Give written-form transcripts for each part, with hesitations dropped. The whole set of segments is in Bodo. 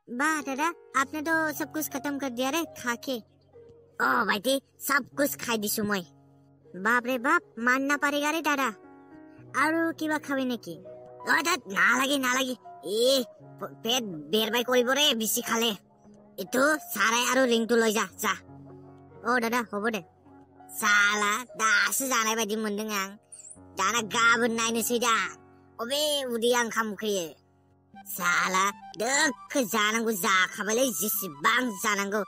वाह दादा, आपने तो सब कुछ खत्म कर दिया रे खा के। ओ भाइटी, सब कुछ खाई दिसु मैं। बाप रे बाप, मानना पड़ेगा रे दादा। आरो किबा खाबे नेकी? दादा ना लागी ए पेट बेरबाय करिब रे बिसि खाले। इतो साराय आरो रिंटु लय जा। ओ दादा होबो दे। साला दासो जानाय बायदि मोनदों आं। दाना गाबोन नायनोसै दा अबे उदैया ओंखाम उखैयो। साला दोखो जानांगौ जाखाबायलै जेसेबां जानांगौ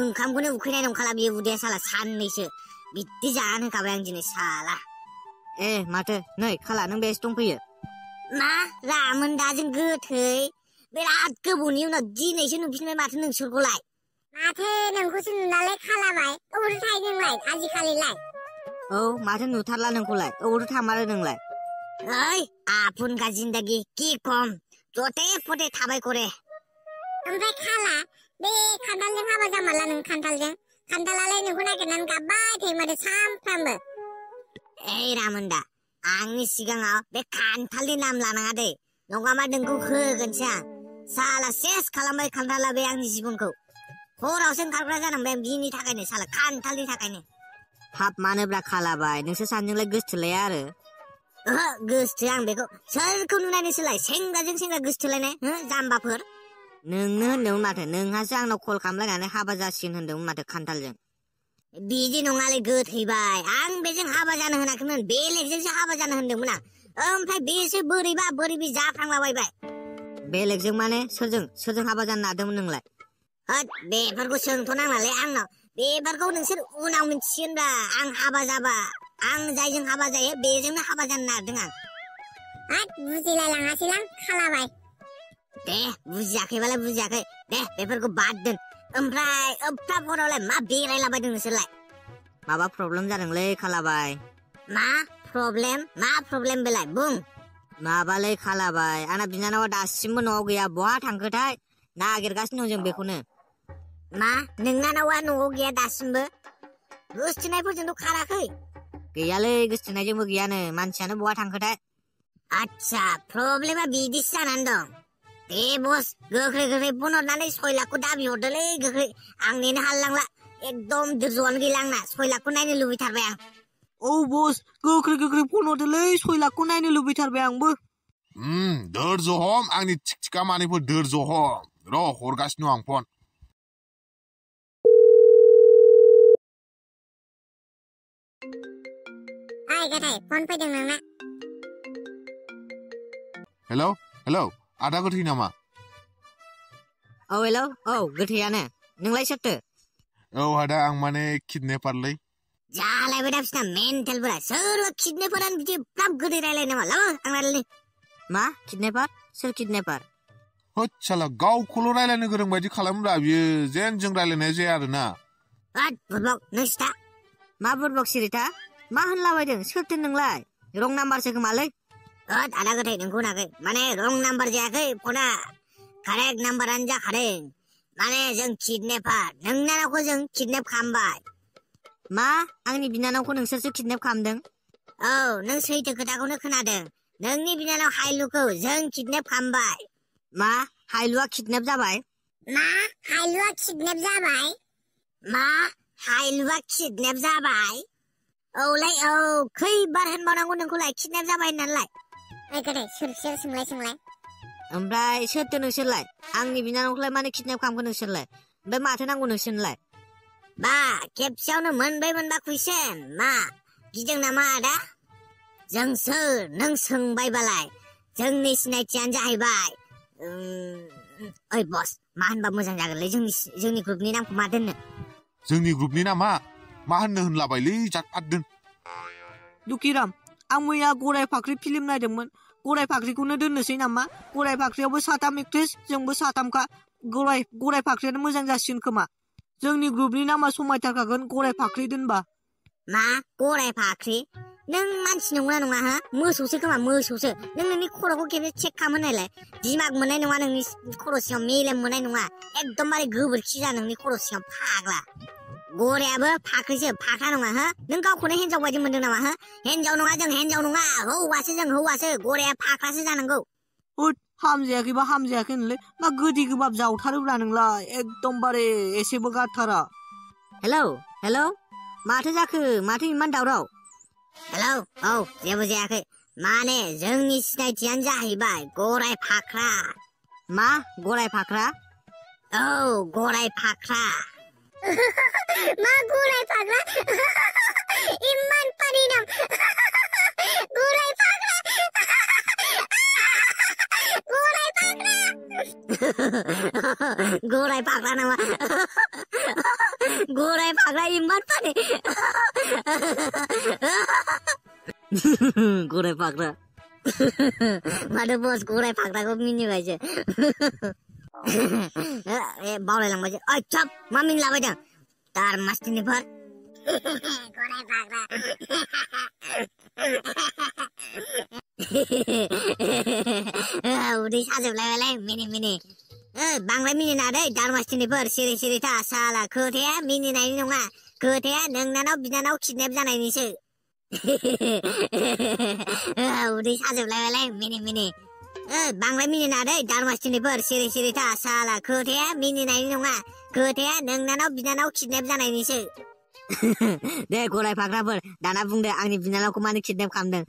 ओंखामखौनो उखैनाय नंखाला बियो उदैया साला साननैसो बिदि जानो होखाबाय आं दिनै साला। माथो नै खाला नों बेसे दंफैयो? मा रामोन दाजों गोथै बिराद गोबावनि उनाव दिनैसो नुफिनबाय माथो नोंसोरखौलाय। माथो नोंखौसो नुनालाय खालाबाय अबावथो थायो नोंलाय आजिखालिलाय? औ माथो नुथारला नोंखौलाय अबावथो थामारो नोंलाय? ओइ आपुन का जिंदगी की कम जते फटे थाबाय करे। ओमफ्राय खाला बे खान्थालजों हाबा जामारला नों खान्थालालाय नोंखौ नागिरनानै गाबबाय थायो माथो सानफ्रामबो। ए रामोनदा आंनि सिगाङाव बे खान्थालनि नाम लानाङा दे नङाबा नोंखौ होगोनसो आं। साला सेस खालामबाय खान्थाला बे आंनि जिबनखौ। हरावसो ओंखारग्रा जानांबाय आं बिनि थाखायनो साला खान्थालनि थाखायनो। हाब मानोब्रा खालाबाय नोंसोर सानैजोंलाय गोसथोलाया आरो? ओहो गोसथो आं बेखौ सोरखौ नुनानैसोलाय सेंग्राजों सेंग्रा गोसथोलायनाय जाम्बाफोर। नोंनो होनदोंमोन माथो नोंहासो आंनाव कल खालामलायनानै हाबा जासिगोन होनदोंमोन माथो खान्थालजों। बिदि नङालै गोथैबाय आं बेजों हाबा जानो होनाखैमोन बेलेगजोंसो हाबा जानो होनदोंमोन आं। ओमफ्राय बेसो बोरैबा जाफ्लांलाबायबाय। बेलेगजों माने सोरजों हाबा जानो नागिरदोंमोन नोंलाय? होद बेफोरखौ सोंथ' नांलालै आंनाव बेफोरखौ नोंसोर उनाव मिथिसिगोनब्रा। आं हाबा जाबा आं जायजों हाबा जायो बेजोंनो हाबा जानो नागिरदों आं। हाद बुजिलायलाङासैलां खालाबाय। दे बुजियाखैबालाय बुजियाखै दे बेफोरखौ बाद दोन। ओमफ्राय एफा हरावलाय मा बेरायलाबायदों नोंसोरलाय? माबा प्रब्लेम जादोंलै खालाबाय। मा प्रब्लेम बेलाय बुं। माबालै खालाबाय आंना बिनानावा दासिमबो न'आव गैया बहा थांखोथाय नागिरगासिनो दं जों बेखौनो। मा नोंनानावा न'आव गैया दासिमबो? गोसथोनायफोरजोंथ' खाराखै? गैयालै गोसथोनायजोंबो गैयानो मानसियानो बहा थांखोथाय। आच्छा प्रब्लेमा बिदिसो जानानै दं। दे बस गोख्रै फन हरनानै 6 लाखखौ दाबि हरदोलै गोख्रै। आं नेनो हालायलांला एकदम धोर्जोआनो गैला आंना 6 लाखखौ नायनो लुबैथारबाय आं। औ बस गोख्रै फन हरदोलै 6 लाखखौ नायनो लुबैथारबाय आंबो। धोर्ज हम आंनि थिखा मानिफोर धोर्ज हम र' हरगासिनो आं फन। ओइ गथाय फन फैदों नोंना। हेलौ आदा गोथै नामा? औ हेलौ औ गोथैयानो। नोंलाय सोरथो? औ आदा आं माने किडनेपारलै। जालायबाय दा बिसिना मेन्टेलफोरा सोरबा किडनेपारानो बिदि एफ्राब गोदै रायलायनो नामा आं रायलायनो। मा किडनेपार? सोर किडनेपार? होद साला गावखौल' रायलायनो गोरों बायदि खालामोब्रा बियो जेन जों रायलायनाय जाया आरोना। होद बुरबक नों सिथा। मा बुरबक सिरिथा? मा होनलाबायदों सोरथो नोंलाय? रं नाम्बारसो खोमालै। होद आदा गोथै नोंखौ होनाखै माने रं नाम्बार जायाखै फना कारेक्ट नाम्बारानो जाखादों। माने जों किडनेपार नोंनानावखौ जों किडनेप खालामबाय। मा आंनि बिनानावखौ नोंसोरसो किडनेप खालामदों? औ नों सैथो खोथाखौनो खोनादों। नोंनि बिनानाव हाइलुखौ जों किडनेप खालामबाय। मा हाइलुआ किडनेप जाबाय? मा हाइलुआ किडनेप जाबाय? मा हाइलुआ किडनेप जाबाय? औलै औ खैबार होनबावनांगौ नोंखौलाय किडनेप जाबाय होननानैलाय? ओइ गथाय सोर सोंलाय। ओमफ्राय सोरथो नोंसोरलाय? आंनि बिनानावखौलाय मानो किडनेप खालामखो नोंसोरलाय? ओमफ्राय माथो नांगौ नोंसोरनोलाय? बा खेबसेयावनो मोनबा कुइसन मा गिदों नामा आदा? जों सोर नों सोंबायबालाय जोंनि सिनायथियानो जाहैबाय ओइ बस मा होनबा मोजां जागोनलै जोंनि ग्रुपनि नामखौ मा दोननो? जोंनि ग्रुपनि नामा मा होननो होनलाबायलै जाथपात दोन। दुखिराम आं मैया गराय फाख्रि फिल्म नायदोंमोन। गराय फाख्रिखौनो दोननोसै नामा? गराय फाख्रियावबो 7 एक्ट्रेस जोंबो 7खा। गराय फाख्रियानो मोजां जासिगोन खोमा। जोंनि ग्रुपनि नामा समायथारखागोन गराय फाख्रि दोनबा। मा गराय फाख्रि? नों मानसि नंगौना नङा हा? मोसौसो खोमा मोसौसो। नों नोंनि खर'खौ खेबसे चेक खालामहोनायलाय दिमाग मोननाय नङा नोंनि खर' सिङाव मेलेम मोननाय नङा। एकदमबारे गोबोरखि जा नोंनि खर' सिङाव फाग्ला। गरायाबो फाख्रिसो फाख्रा नङा हो? नों गावखौनो हिनजाव बायदि मोनदों नामा हो? हिनजाव नङा जों हिनजाव नङा हौवासो जों हौवासो। गराया फाख्रासो जानांगौ। हामजायाखैबा हामजायाखै होनलै मा गोदै गोबाब जावथारोब्रा नोंलाय एकदमबारे एसेबो गारथारा हेलौ हेलौ माथो जाखो माथो इमान दावराव हेलौ औ जेबो जायाखै माने जोंनि सिनायथियानो जाहैबाय गराय फाख्रा मा गराय फाख्रा औ गराय फाख्रा मा गराय फाग्ला इमान पानि नाम गराय फाग्ला गराय फाग्ला गराय फाख्रा नामा गराय फाख्रा इमान पानि गराय फाख्रा माथो बस गराय फाख्राखौ मिनिबायसो बावलायलांबायसो ओइ चप मा मिनिलाबायदों तार मास्टिनिफोर गराय फाग्ला उदै साजोबलायबायलाय मिनि बांद्राय मिनिना दै दार मास्टिनिफोर सिरि सिरि था साला खोथाया मिनिनायनि नङा खोथाया नोंनानाव बिनानाव किडनेप जानायनिसो उदै साजोबलायबायलाय मिनि बांद्राय मिनिना दै दार मास्टिनिफोर सिरि सिरि था साला खोथाया मिनिनायनि नङा खोथाया नोंनानाव बिनानाव किडनेप जानायनिसो दे गराय फाख्राफोर दाना बुंदो आंनि बिनानावखौ मानो किडनेप खालामदों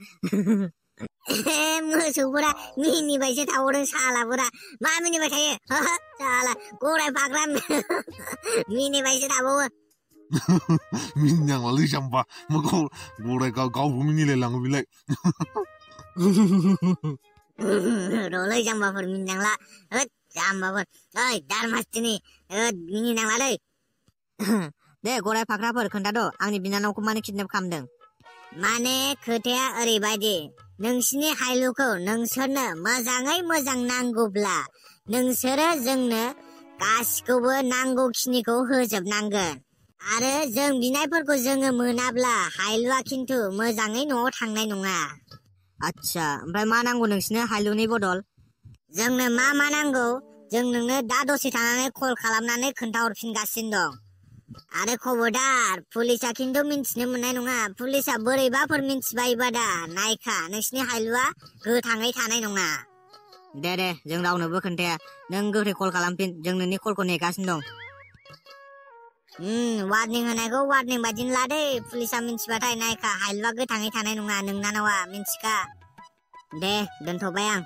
मोसौफोरा मिनिबायसो थावदों सालाफोरा मा मिनिबाय थायो साला गराय फाख्रा मिनिबायसो थाबावो मिनिनांलालै जाम्बा गराय गावबो मिनिलायलाङो बिलाय र'लै जाम्बाफोर मिनिनांला जाम्बाफोर ओइ दार मास्टिनि मिनिनांलालै दे गराय फाख्राफोर खोन्थाद' आंनि बिनानावखौ मानो किडनेप खालामदों माने खोथाया ओरैबायदि नोंसिनि हायलुखौ नोंसोरनो मोजाङै मोजां नांगौब्ला नोंसोरो जोंनो गासिखौबो नांगौखिनिखौ होजोबनांगोन आरो जों बिनायफोरखौ जोङो मोनाब्ला हायलुआ खिन्थु मोजाङै न'आव थांनाय नङा आच्छा ओमफ्राय मा नांगौ नोंसिनो हायलुनि बदल जोंनो मा नांगौ जों नोंनो दा दसे थानानै कल खालामनानै खोन्थाहरफिनगासिनो दं आरो खबरदार पुलिसा खिन्थु मिन्थिनो मोननाय नङा पुलिसा बोरैबाफोर मिन्थिबायबा दा नायखा नोंसिनि हायलुआ गोथाङै थानाय नङा दे जों रावनोबो खोन्थाया नों गोख्रै कल खालामफिन जों नोंनि कलखौ नेगासिनो दं वार्निं होनायखौ वार्निं बायदिनो लादे पुलिसा मिन्थिबाथाय नायखा हायलुआ गोथाङै थानाय नङा नोंनानावा मिन्थिखा दे दोनथ'बाय आं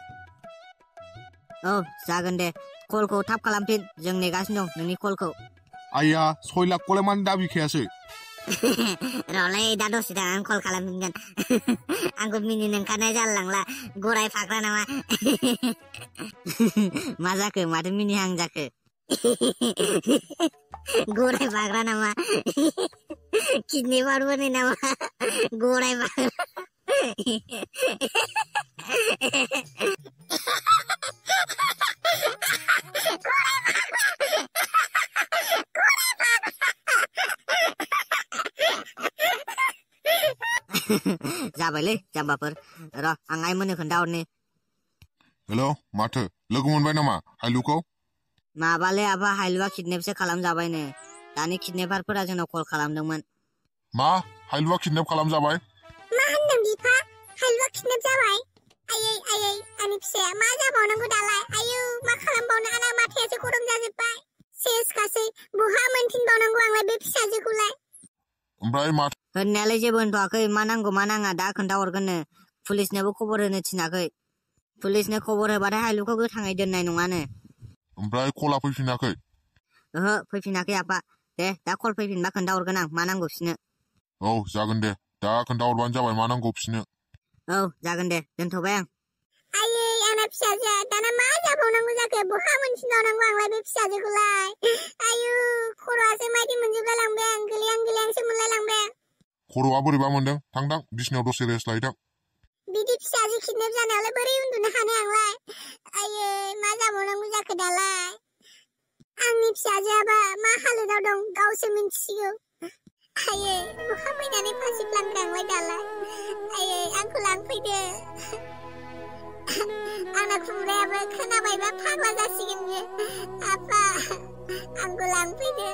औ जागोन दे कलखौ थाब खालामफिन जों नेगासिनो दं नोंनि कलखौ आइया 6 लाखखौलाय मानो दाबिखायासै र'लै दा दसे थानानै कल खालामफिनगोन आंखौ मिनिनो ओंखारनाय जालांला गराय फाख्रा नामा मा जाखो माथो मिनिहां जाखो गराय फाख्रा नामा किडनेपारफोरनि नामा गराय फाख्रा जाबायलै जाम्बाफोर र' आं आइमोननो खोन्थाहरनि हेलौ माथो लोगो मोनबाय नामा हायलुखौ माबालै आफा हायलुआ किडनेपसो खालामजाबायनो दानि किडनेपारफोरा जोंनाव कल खालामदोंमोन मा हायलुआ किडनेप खालामजाबाय मा होनदों बिफा हायलुआ किडनेप जाबाय आयै आंनि फिसाया मा जाबावनांगौ दालाय आयौ मा खालामबावनो आंना माथायासो गरम जाजोब्बाय सेस गासै बहा मोनफिनबावनांगौ आंलाय बे फिसाजोखौलाय ओमफ्राय माथो होननायालाय जेबो होनथ'वाखै मा नांगौ मा नाङा दा खोन्थाहरगोननो पुलिसनोबो खबर होनो थिनाखै पुलिसनो खबर होबाथाय हायलुखौ गोथाङै दोननाय नङानो ओमफ्राय कला फैफिनाखै ओहो फैफिनाखै आफा दे दा कल फैफिनबा खोन्थाहरगोन आं मा नांगौ बिसोरनो औ जागोन दे दा खोन्थाहरबानो जाबाय मा नांगौ बिसोरनो औ जागोन दे दोनथ'बाय आं आयै आंना फिसाजोआ दाना मा जाबावनांगौ जाखो बहा मोनफिनबावनांगौ आंलाय बे फिसाजोखौलाय आयु खर'आसो मायदि मोनजोबलाय लांबाय आं गोलैहांसो मोनलाय लांबाय आं खर'आ बोरैबा मोनदों थांदां बिसिनायाव दसे रेस्ट लाहैदां बिदि फिसाजो किडनेप जानायावलाय बोरै उन्दुनो हानो आंलाय आयै मा जाबावनांगौ जाखो दालाय आंनि फिसाजोआबा मा हालोदाव दं गावसो मिन्थिसिगौ आयै बहा फैनानै फासिफ्लांखो आंलाय दालाय आयै आंखौ लांफैदो आंना खुमब्रायाबो खोनाबायबा फाग्ला जासिगोन बियो आफा आंखौ लांफैदो